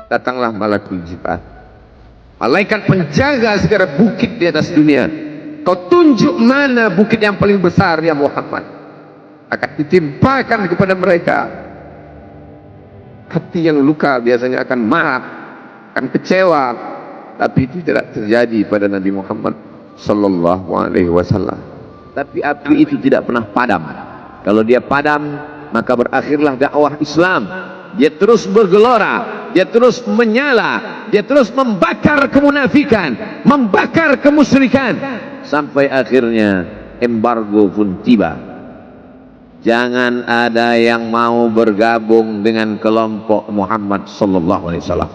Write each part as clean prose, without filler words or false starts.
Datanglah malakul jibal, malaikat penjaga segala bukit di atas dunia. Kau tunjuk mana bukit yang paling besar ya Muhammad, akan ditimpakan kepada mereka. Hati yang luka biasanya akan marah, akan kecewa, tapi itu tidak terjadi pada Nabi Muhammad sallallahu alaihi wasallam. Tapi api itu tidak pernah padam. Kalau dia padam, maka berakhirlah dakwah Islam. Dia terus bergelora, dia terus menyala, dia terus membakar kemunafikan, membakar kemusyrikan, sampai akhirnya embargo pun tiba. Jangan ada yang mau bergabung dengan kelompok Muhammad sallallahu alaihi wasallam.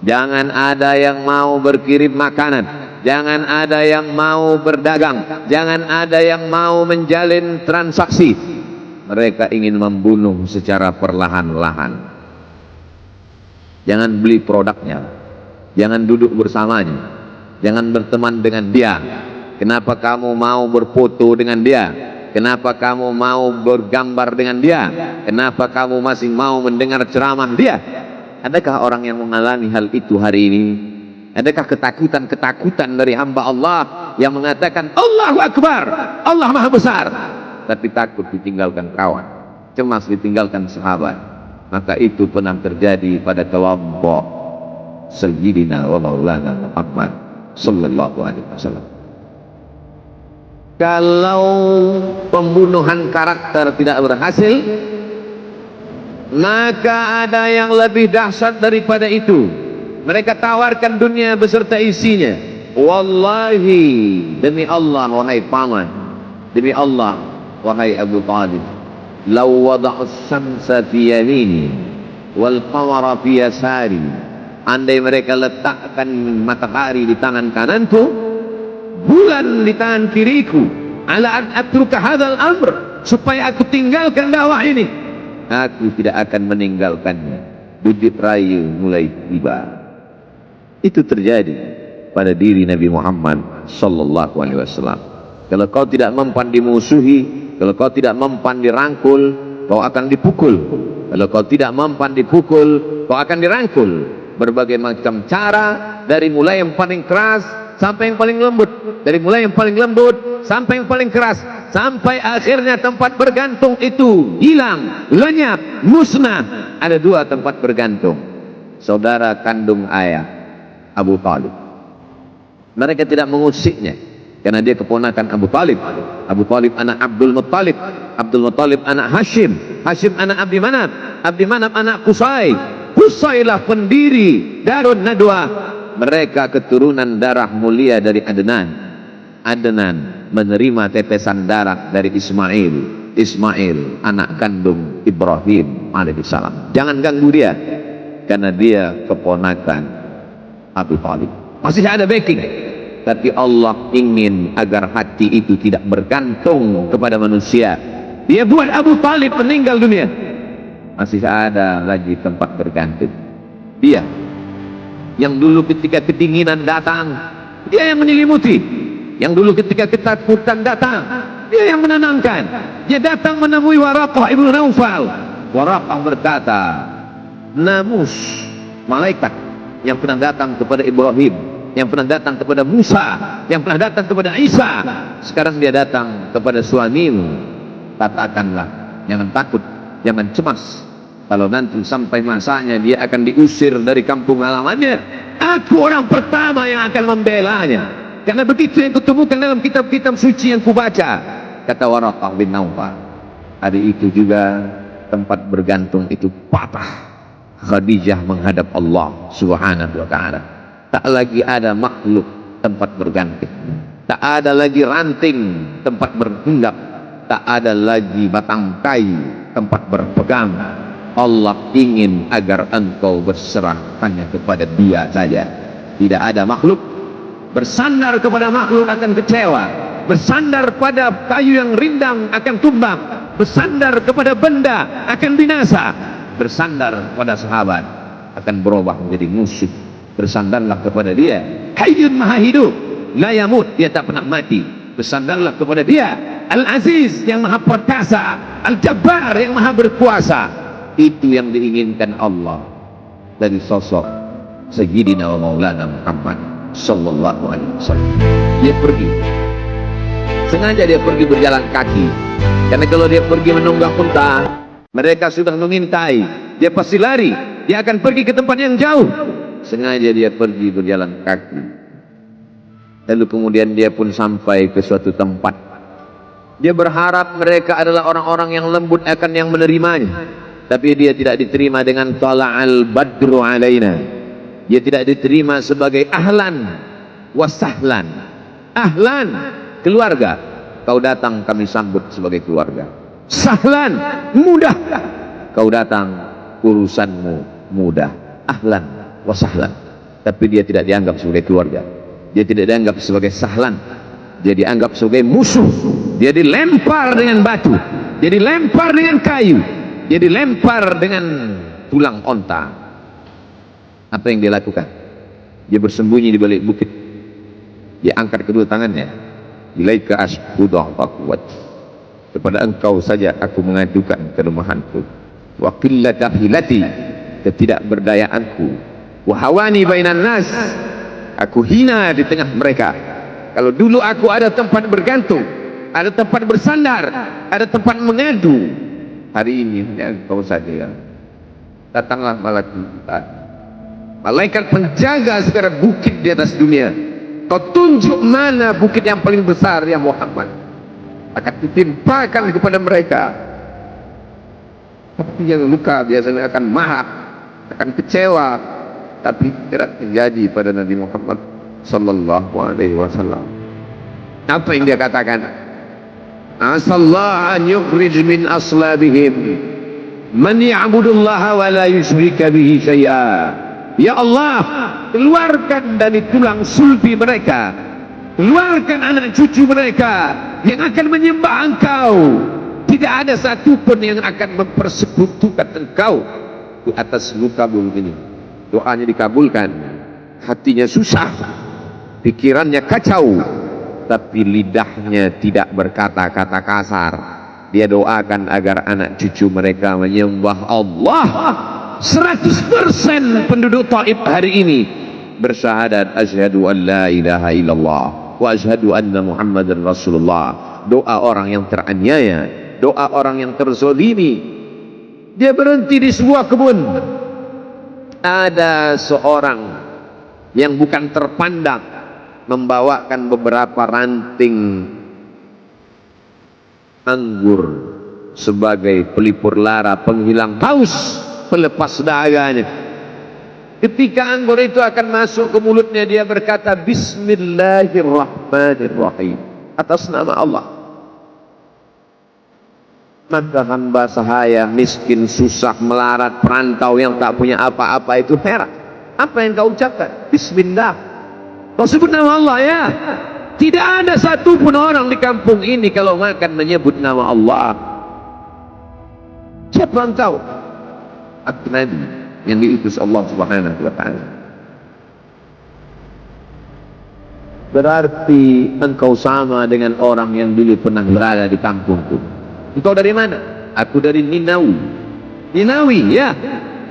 Jangan ada yang mau berkirim makanan, jangan ada yang mau berdagang, jangan ada yang mau menjalin transaksi. Mereka ingin membunuh secara perlahan-lahan. Jangan beli produknya, jangan duduk bersamanya, jangan berteman dengan dia. Kenapa kamu mau berfoto dengan dia? Kenapa kamu mau bergambar dengan dia? Kenapa kamu masih mau mendengar ceramah dia? Adakah orang yang mengalami hal itu hari ini? Adakah ketakutan-ketakutan dari hamba Allah yang mengatakan Allahu Akbar, Allah Maha Besar, tapi takut ditinggalkan kawan, cemas ditinggalkan sahabat? Maka itu pernah terjadi pada kelompok Sayyidina wa Maulana Muhammad sallallahu alaihi wasallam. Kalau pembunuhan karakter tidak berhasil, maka ada yang lebih dahsyat daripada itu. Mereka tawarkan dunia beserta isinya. Wallahi, demi Allah wahai paman, demi Allah wahai Abu Talib, law wada'u syamsa fi yamini wal qamara fi yasari, andai mereka letakkan matahari di tangan kananku, bulan di tangan kiriku, ala an atruka hadzal amr, supaya aku tinggalkan dakwah ini, aku tidak akan meninggalkannya. Budi rayu mulai tiba. Itu terjadi pada diri Nabi Muhammad sallallahu alaihi wasallam. Kalau kau tidak mempan dimusuhi, kalau kau tidak mempan dirangkul, kau akan dipukul. Kalau kau tidak mempan dipukul, kau akan dirangkul. Berbagai macam cara, dari mulai yang paling keras sampai yang paling lembut, dari mulai yang paling lembut sampai yang paling keras, sampai akhirnya tempat bergantung itu hilang, lenyap, musnah. Ada dua tempat bergantung, saudara kandung ayah Abu Talib. Mereka tidak mengusiknya karena dia keponakan Abu Talib. Abu Talib anak Abdul Muttalib, Abdul Muttalib anak Hashim, Hashim anak Abdi Manaf, Abdi Manaf anak Qusay, Qusaylah pendiri Darun Nadwa. Mereka keturunan darah mulia dari Adnan. Adnan menerima tetesan darah dari Ismail. Ismail anak kandung Ibrahim alaihissalam. Jangan ganggu dia, karena dia keponakan Abu Talib. Masih ada backing. Tapi Allah ingin agar hati itu tidak bergantung kepada manusia. Dia buat Abu Talib meninggal dunia, masih ada lagi tempat bergantung. Dia yang dulu ketika kedinginan datang, dia yang menyelimuti. Yang dulu ketika ketakutan datang, dia yang menenangkan. Dia datang menemui Waraqah ibnu Naufal. Waraqah berkata, namus malaikat yang pernah datang kepada Ibrahim, yang pernah datang kepada Musa, yang pernah datang kepada Isa, sekarang dia datang kepada suamimu. Katakanlah, jangan takut, jangan cemas. Kalau nanti sampai masanya dia akan diusir dari kampung halamannya, aku orang pertama yang akan membelanya. Karena begitu yang kutemukan dalam kitab-kitab suci yang kubaca. Kata Waraqah bin Naufal. Hari itu juga tempat bergantung itu patah. Khadijah menghadap Allah subhanahu wa ta'ala. Tak lagi ada makhluk tempat bergantung, tak ada lagi ranting tempat berhinggap, tak ada lagi batang kayu tempat berpegang. Allah ingin agar engkau berserah hanya kepada Dia saja. Tidak ada makhluk. Bersandar kepada makhluk akan kecewa, bersandar pada kayu yang rindang akan tumbang, bersandar kepada benda akan binasa, bersandar pada sahabat akan berubah menjadi musuh. Bersandarlah kepada Dia, Hayyun Maha Hidup, la yamut, Dia tak pernah mati. Bersandarlah kepada Dia, Al-Aziz yang Maha Perkasa, Al-Jabbar yang Maha Berkuasa. Itu yang diinginkan Allah dari sosok Sayyidina wa Maulana Muhammad sallallahu alaihi wasallam. Dia pergi. Sengaja dia pergi berjalan kaki. Karena kalau dia pergi menunggang unta, mereka sudah mengintai. Dia pasti lari. Dia akan pergi ke tempat yang jauh. Sengaja dia pergi berjalan kaki. Lalu kemudian dia pun sampai ke suatu tempat. Dia berharap mereka adalah orang-orang yang lembut akan yang menerimanya. Tapi dia tidak diterima dengan tala'al badru alaina. Dia tidak diterima sebagai ahlan wasahlan. Ahlan, keluarga. Kau datang kami sambut sebagai keluarga. Sahlan, mudah. Kau datang urusanmu mudah. Ahlan wasahlan. Tapi dia tidak dianggap sebagai keluarga. Dia tidak dianggap sebagai sahlan. Dia dianggap sebagai musuh. Dia dilempar dengan batu. Dia dilempar dengan kayu. Dia dilempar dengan tulang onta. Apa yang dia lakukan? Dia bersembunyi di balik bukit. Dia angkat kedua tangannya. Ilaika ashku dha'fa quwwati. Kepada engkau saja aku mengadukan kelemahanku. Wa qillata hilati, ketidakberdayaanku. Wa hawani bainan nas, aku hina di tengah mereka. Kalau dulu aku ada tempat bergantung, ada tempat bersandar, ada tempat mengadu, hari ini hanya engkau saja. Datanglah malaikat penjaga segala bukit di atas dunia. Kau tunjuk mana bukit yang paling besar ya Muhammad, akan ditimpakan kepada mereka. Tapi yang luka biasanya akan marah, akan kecewa, tapi tidak terjadi pada Nabi Muhammad sallallahu alaihi wasallam. Apa yang dia katakan? Asallahu an yukhrij min aslabihim man ya'budullaha wa la yusyrika bihi syai'a. Ya Allah, keluarkan dari tulang sulbi mereka, keluarkan anak cucu mereka yang akan menyembah engkau. Tidak ada satupun yang akan mempersekutukan engkau di atas luka bumi ini. Doanya dikabulkan, hatinya susah, pikirannya kacau, tapi lidahnya tidak berkata-kata kasar. Dia doakan agar anak cucu mereka menyembah Allah. 100% penduduk Taif hari ini bersyahadat asyhadu an la ilaha illallah wa asyhadu anna Muhammadar Rasulullah. Doa orang yang teraniaya, doa orang yang terzolimi. Dia berhenti di sebuah kebun. Ada seorang yang bukan terpandang membawakan beberapa ranting anggur sebagai pelipur lara, penghilang haus, pelepas dahaganya. Ketika anggur itu akan masuk ke mulutnya, dia berkata Bismillahirrahmanirrahim, atas nama Allah. Maka hamba sahaya miskin, susah, melarat, perantau yang tak punya apa-apa itu heran. Apa yang kau ucapkan? Bismillah. Kau sebut nama Allah ya. Tidak ada satupun orang di kampung ini kalau makan menyebut nama Allah. Siapa engkau? Aku Nabi yang diutus Allah Subhanahu wa ta'ala. Berarti engkau sama dengan orang yang dulu pernah berada di kampungku. Engkau dari mana? Aku dari Ninawi. Ninawi, ya.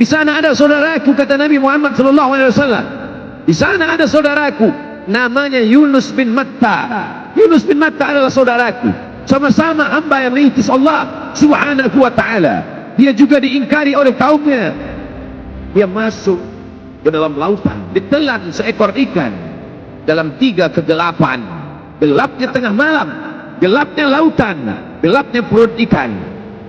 Di sana ada saudaraku, kata Nabi Muhammad sallallahu alaihi wasallam. Di sana ada saudaraku, namanya Yunus bin Matta. Yunus bin Matta adalah saudaraku. Sama-sama hamba yang diutus Allah Subhanahu wa ta'ala. Dia juga diingkari oleh kaumnya. Dia masuk ke dalam lautan, ditelan seekor ikan dalam 3 kegelapan. Gelapnya tengah malam, gelapnya lautan, gelapnya perut ikan.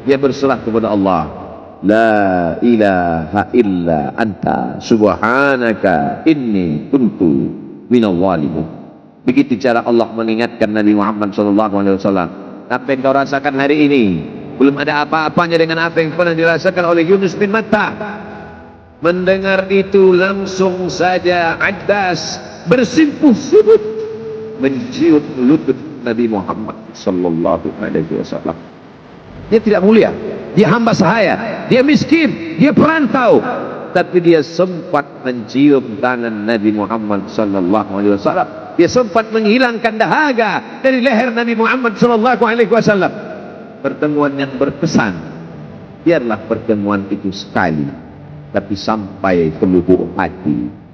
Dia berserah kepada Allah. La ilaha illa anta subhanaka inni kuntu minal zalimin. Begitu cara Allah mengingatkan Nabi Muhammad SAW. Apa yang kau rasakan hari ini belum ada apa-apanya dengan apa yang pernah dirasakan oleh Yunus bin Matta. Mendengar itu langsung saja Addas bersimpuh sudut menciut lutut Nabi Muhammad sallallahu alaihi wasallam. Dia tidak mulia, dia hamba sahaya, dia miskin, dia perantau, tapi dia sempat mencium tangan Nabi Muhammad sallallahu alaihi wasallam. Dia sempat menghilangkan dahaga dari leher Nabi Muhammad sallallahu alaihi wasallam. Pertemuan yang berkesan. Biarlah pertemuan itu sekali, tapi sampai ke lubuk hati.